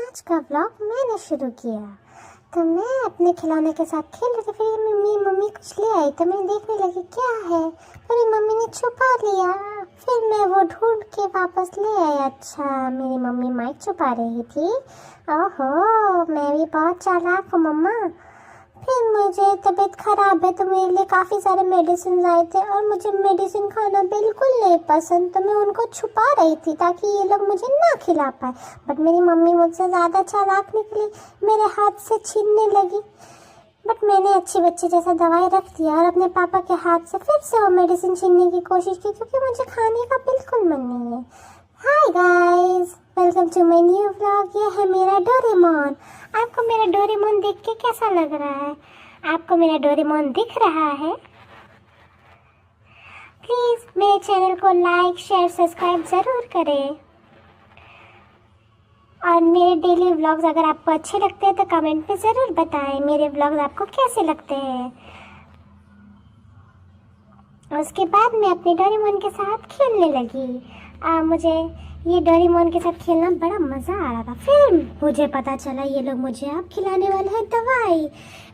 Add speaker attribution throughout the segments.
Speaker 1: आज का व्लॉग मैंने शुरू किया। तो मैं अपने खिलौने के साथ खेल रही थी, फिर मम्मी कुछ ले आई तो मैं देखने लगी क्या है। मेरी मम्मी ने छुपा लिया, फिर मैं वो ढूंढ के वापस ले आई। अच्छा, मेरी मम्मी माइक छुपा रही थी। ओहो, मैं भी बहुत चालाक हूँ मम्मा। फिर मुझे तबीयत ख़राब है तो मेरे लिए काफ़ी सारे मेडिसिन आए थे और मुझे मेडिसिन खाना बिल्कुल नहीं पसंद, तो मैं उनको छुपा रही थी ताकि ये लोग मुझे ना खिला पाए। बट मेरी मम्मी मुझसे ज़्यादा चालाक निकली, मेरे हाथ से छीनने लगी। बट मैंने अच्छी बच्चे जैसा दवाई रख दिया और अपने पापा के हाथ से फिर से वो मेडिसिन छीनने की कोशिश की, क्योंकि मुझे खाने का बिल्कुल मन नहीं है। Hi guys, welcome to my new vlog. ये है मेरा डोरेमोन। आपको मेरा डोरेमोन देख के कैसा लग रहा है? आपको मेरा डोरेमोन दिख रहा है? प्लीज़ मेरे चैनल को लाइक शेयर सब्सक्राइब ज़रूर करें और मेरे डेली व्लॉग्स अगर आपको अच्छे लगते हैं तो कमेंट में ज़रूर बताएं मेरे व्लॉग्स आपको कैसे लगते हैं। उसके बाद मैं अपने डोरेमोन के साथ खेलने लगी। मुझे ये डोरेमोन के साथ खेलना बड़ा मज़ा आ रहा था। फिर मुझे पता चला ये लोग मुझे अब खिलाने वाले हैं दवाई।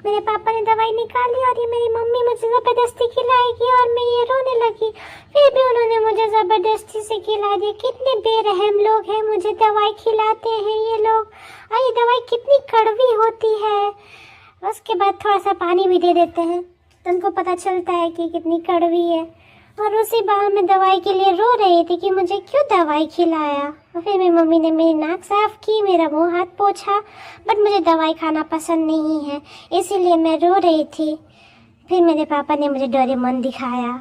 Speaker 1: मेरे पापा ने दवाई निकाली और ये मेरी मम्मी मुझे ज़बरदस्ती खिलाएगी और मैं ये रोने लगी। फिर भी उन्होंने मुझे ज़बरदस्ती से खिला दिया। कितने बेरहम लोग हैं, मुझे दवाई खिलाते हैं ये लोग। और ये दवाई कितनी कड़वी होती है। उसके बाद थोड़ा सा पानी भी दे देते हैं तो उनको पता चलता है कि कितनी कड़वी है। और उसी बार मैं दवाई के लिए रो रही थी कि मुझे क्यों दवाई खिलाया। और फिर मेरी मम्मी ने मेरी नाक साफ की, मेरा मुंह हाथ पोंछा। बट मुझे दवाई खाना पसंद नहीं है, इसीलिए मैं रो रही थी। फिर मेरे पापा ने मुझे डोरेमोन दिखाया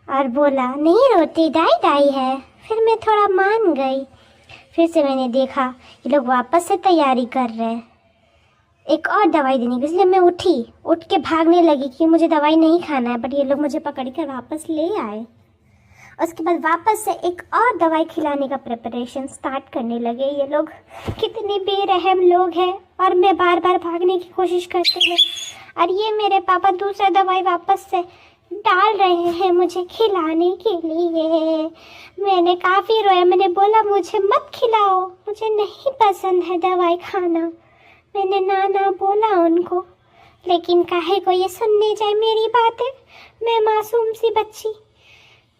Speaker 1: और बोला नहीं रोती, डाई डाई है। फिर मैं थोड़ा मान गई। फिर से मैंने देखा ये लोग वापस से तैयारी कर रहे हैं एक और दवाई देने की, इसलिए मैं उठ के भागने लगी कि मुझे दवाई नहीं खाना है। बट ये लोग मुझे पकड़ कर वापस ले आए। उसके बाद वापस से एक और दवाई खिलाने का प्रिपरेशन स्टार्ट करने लगे ये लोग। कितने बेरहम लोग हैं और मैं बार बार भागने की कोशिश करती हूँ और ये मेरे पापा दूसरा दवाई वापस से डाल रहे हैं मुझे खिलाने के लिए। मैंने काफ़ी रोया, मैंने बोला मुझे मत खिलाओ, मुझे नहीं पसंद है दवाई खाना। मैंने ना बोला उनको, लेकिन काहे को ये सुनने जाए मेरी बातें। मैं मासूम सी बच्ची,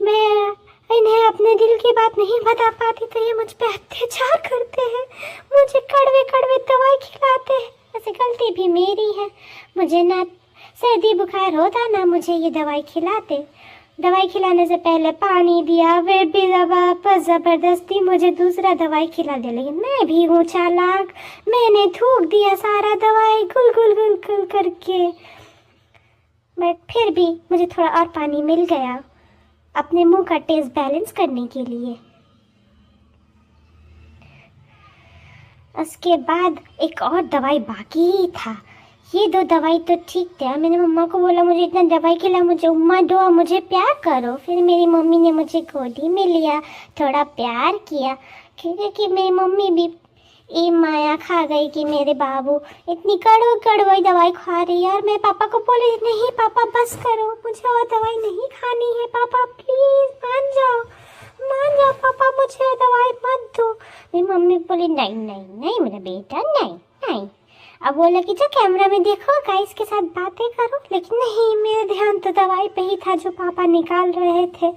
Speaker 1: मैं इन्हें अपने दिल की बात नहीं बता पाती तो ये मुझ पे अत्याचार करते हैं, मुझे कड़वे कड़वे दवाई खिलाते हैं। वैसे गलती भी मेरी है, मुझे ना सर्दी बुखार होता ना मुझे ये दवाई खिलाते। दवाई खिलाने से पहले पानी दिया, फिर भी वापस ज़बरदस्ती मुझे दूसरा दवाई खिला दिया। लेकिन मैं भी हूँ चालाक, मैंने थूक दिया सारा दवाई गुल गुल गुल गुल करके। बट फिर भी मुझे थोड़ा और पानी मिल गया अपने मुंह का टेस्ट बैलेंस करने के लिए। उसके बाद एक और दवाई बाकी था। ये दो दवाई तो ठीक थे। मैंने मम्मा को बोला मुझे इतना दवाई खिला, मुझे उम्मा दो, मुझे प्यार करो। फिर मेरी मम्मी ने मुझे गोदी में लिया, थोड़ा प्यार किया, क्योंकि मेरी मम्मी भी ये माया खा गई कि मेरे बाबू इतनी कड़वी दवाई खा रही है। और मैं पापा को बोली नहीं पापा बस करो, मुझे और दवाई नहीं खानी है। पापा प्लीज़ मान जाओ पापा, मुझे दवाई मत दो। मेरी मम्मी बोली नहीं नहीं नहीं मेरा बेटा, नहीं नहीं। अब बोला कि जो कैमरा में देखो गाइस के साथ बातें करो, लेकिन नहीं, मेरा ध्यान तो दवाई पे ही था जो पापा निकाल रहे थे।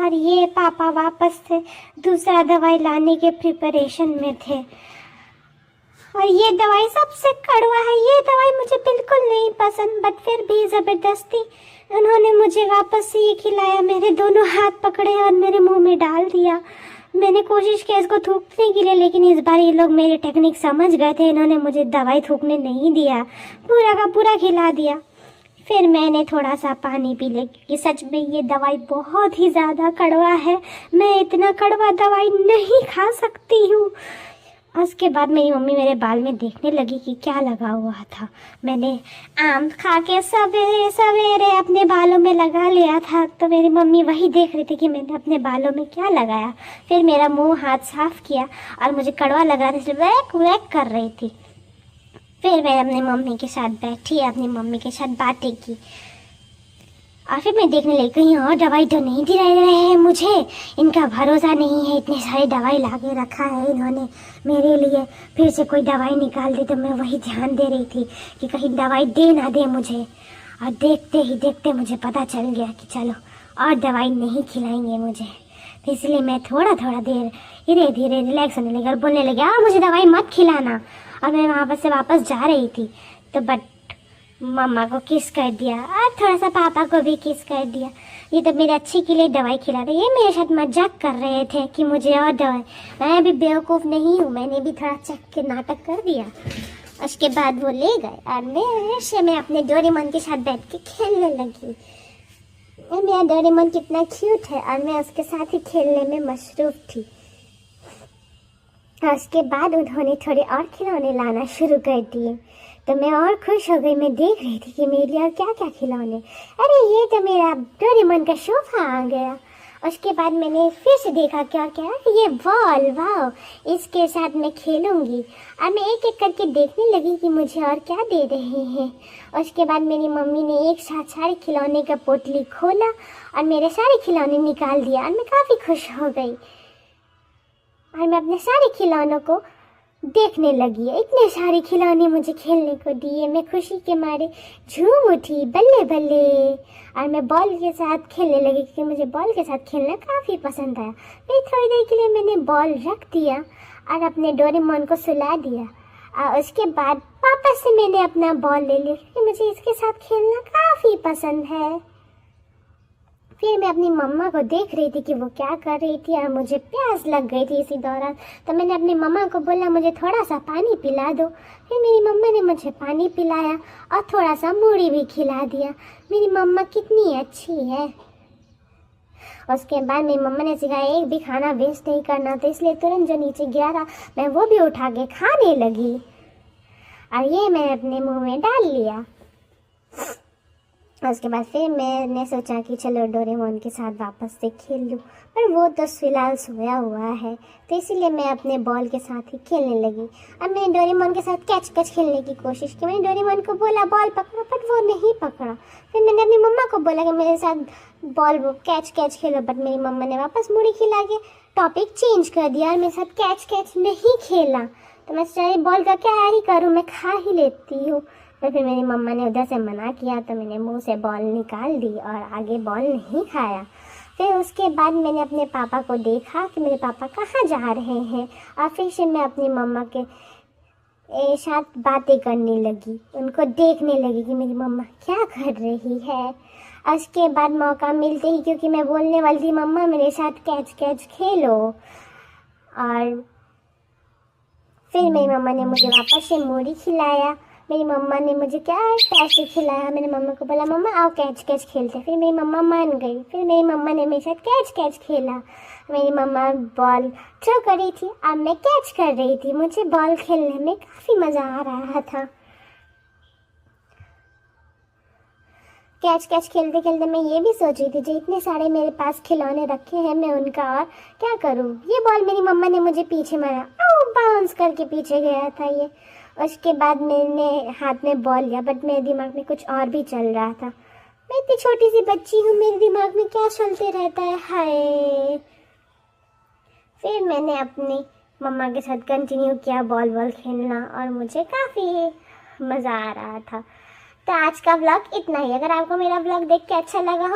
Speaker 1: और ये पापा वापस से दूसरा दवाई लाने के प्रिपरेशन में थे। और ये दवाई सबसे कड़वा है, ये दवाई मुझे बिल्कुल नहीं पसंद। बट फिर भी ज़बरदस्ती उन्होंने मुझे वापस से ये खिलाया। मेरे दोनों हाथ पकड़े और मेरे मुंह में डाल दिया। मैंने कोशिश की इसको थूकने के लिए, लेकिन इस बार ये लोग मेरी टेक्निक समझ गए थे। इन्होंने मुझे दवाई थूकने नहीं दिया, पूरा का पूरा खिला दिया। फिर मैंने थोड़ा सा पानी पी लिया, क्योंकि सच में ये दवाई बहुत ही ज़्यादा कड़वा है। मैं इतना कड़वा दवाई नहीं खा सकती हूँ। उसके बाद मेरी मम्मी मेरे बाल में देखने लगी कि क्या लगा हुआ था। मैंने आम खा के सवेरे सवेरे अपने बालों में लगा लिया था, तो मेरी मम्मी वही देख रही थी कि मैंने अपने बालों में क्या लगाया। फिर मेरा मुंह हाथ साफ किया और मुझे कड़वा लग रहा था इसलिए वैक वैक कर रही थी। फिर मैं अपनी मम्मी के साथ बैठी, अपनी मम्मी के साथ बातें की। और फिर मैं देखने लगी कहीं और दवाई तो नहीं दे रहे हैं मुझे। इनका भरोसा नहीं है, इतने सारे दवाई ला के रखा है इन्होंने मेरे लिए। फिर से कोई दवाई निकाल दे तो मैं वही ध्यान दे रही थी कि कहीं दवाई दे ना दे मुझे। और देखते ही देखते मुझे पता चल गया कि चलो और दवाई नहीं खिलाएंगे मुझे। तो इसलिए मैं थोड़ा थोड़ा देर धीरे धीरे रिलैक्स होने लगी और बोलने लगी मुझे दवाई मत खिलाना। और मैं वहाँ से वापस जा रही थी तो बट मम्मा को किस कर दिया और थोड़ा सा पापा को भी किस कर दिया। ये तो मेरे अच्छे के लिए दवाई खिला रहे, ये मेरे साथ मजाक कर रहे थे कि मुझे और दवाई। मैं भी बेवकूफ़ नहीं हूँ, मैंने भी थोड़ा चक के नाटक कर दिया। उसके बाद वो ले गए और मैं अपने डोरेमोन के साथ बैठ के खेलने लगी। और मेरा डोरेमोन कितना क्यूट है और मैं उसके साथ ही खेलने में मसरूफ़ थी। और उसके बाद उन्होंने थोड़े और खिलौने लाना शुरू कर दिए तो मैं और खुश हो गई। मैं देख रही थी कि मेरे लिए और क्या क्या खिलौने। अरे ये तो मेरा डोरेमोन का सोफा आ गया। उसके बाद मैंने फिर से देखा क्या क्या ये बॉल, वाह इसके साथ मैं खेलूंगी। और मैं एक एक करके देखने लगी कि मुझे और क्या दे रहे हैं। उसके बाद मेरी मम्मी ने एक साथ सारे खिलौने का पोटली खोला और मेरे सारे खिलौने निकाल दिया और मैं काफ़ी खुश हो गई। और मैं अपने सारे खिलौनों को देखने लगी। इतने सारे खिलौने मुझे खेलने को दिए, मैं खुशी के मारे झूम उठी बल्ले बल्ले। और मैं बॉल के साथ खेलने लगी क्योंकि मुझे बॉल के साथ खेलना काफ़ी पसंद आया। फिर थोड़ी देर के लिए मैंने बॉल रख दिया और अपने डोरेमोन को सुला दिया। और उसके बाद वापस से मैंने अपना बॉल ले लिया क्योंकि मुझे इसके साथ खेलना काफ़ी पसंद है। फिर मैं अपनी मम्मा को देख रही थी कि वो क्या कर रही थी और मुझे प्यास लग गई थी इसी दौरान। तो मैंने अपनी मम्मा को बोला मुझे थोड़ा सा पानी पिला दो। फिर मेरी मम्मा ने मुझे पानी पिलाया और थोड़ा सा मूढ़ी भी खिला दिया। मेरी मम्मा कितनी अच्छी है। उसके बाद मेरी मम्मा ने सिखाया एक भी खाना वेस्ट नहीं करना, तो इसलिए तुरंत जो नीचे गिरा रहा मैं वो भी उठा के खाने लगी और ये मैंने अपने मुँह में डाल लिया। उसके बाद फिर मैंने सोचा कि चलो डोरेमोन के साथ वापस से खेल लूँ, पर वो तो फिलहाल सोया हुआ है तो इसीलिए मैं अपने बॉल के साथ ही खेलने लगी। अब मैंने डोरेमोन के साथ कैच कैच खेलने की कोशिश की। मैंने डोरेमोन को बोला बॉल पकड़ो, पर वो नहीं पकड़ा। फिर मैंने अपनी मम्मा को बोला कि मेरे साथ ball catch catch Khelo, but मेरी मम्मा ने वापस मुड़ी खिला के टॉपिक चेंज कर दिया और मेरे साथ कैच कैच नहीं खेला। तो मैं सोचा बॉल का क्या ही करूँ, मैं खा ही लेती हूँ। तो फिर मेरी मम्मा ने उधर से मना किया तो मैंने मुंह से बॉल निकाल दी और आगे बॉल नहीं खाया। फिर उसके बाद मैंने अपने पापा को देखा कि मेरे पापा कहाँ जा रहे हैं और फिर से मैं अपनी मम्मा के साथ बातें करने लगी, उनको देखने लगी कि मेरी मम्मा क्या कर रही है। उसके बाद मौका मिलते ही क्योंकि मैं बोलने वाली थी मम्मा मेरे साथ कैच कैच खेलो, और फिर मेरी मम्मा ने मुझे वापस से मूढ़ी खिलाया। मेरी मम्मा ने मुझे क्या पैसे खिलाया। मैंने मम्मा को बोला मम्मा आओ कैच कैच खेलते। फिर मेरी मम्मा मान गई। फिर मेरी मम्मा ने मेरे साथ कैच कैच खेला। मेरी मम्मा बॉल थ्रो कर रही थी और मैं कैच कर रही थी। मुझे बॉल खेलने में काफ़ी मज़ा आ रहा था। कैच कैच खेलते खेलते मैं ये भी सोच रही थी जो इतने सारे मेरे पास खिलौने रखे हैं मैं उनका और क्या करूँ। ये बॉल मेरी मम्मा ने मुझे पीछे मारा, बाउंस करके पीछे गया था ये। उसके बाद मैंने हाथ में बॉल लिया, बट मेरे दिमाग में कुछ और भी चल रहा था। मैं इतनी छोटी सी बच्ची हूँ, मेरे दिमाग में क्या चलते रहता है, हाय। फिर मैंने अपनी मम्मा के साथ कंटिन्यू किया बॉल खेलना और मुझे काफ़ी मज़ा आ रहा था। तो आज का व्लॉग इतना ही। अगर आपको मेरा व्लॉग देख के अच्छा लगा हो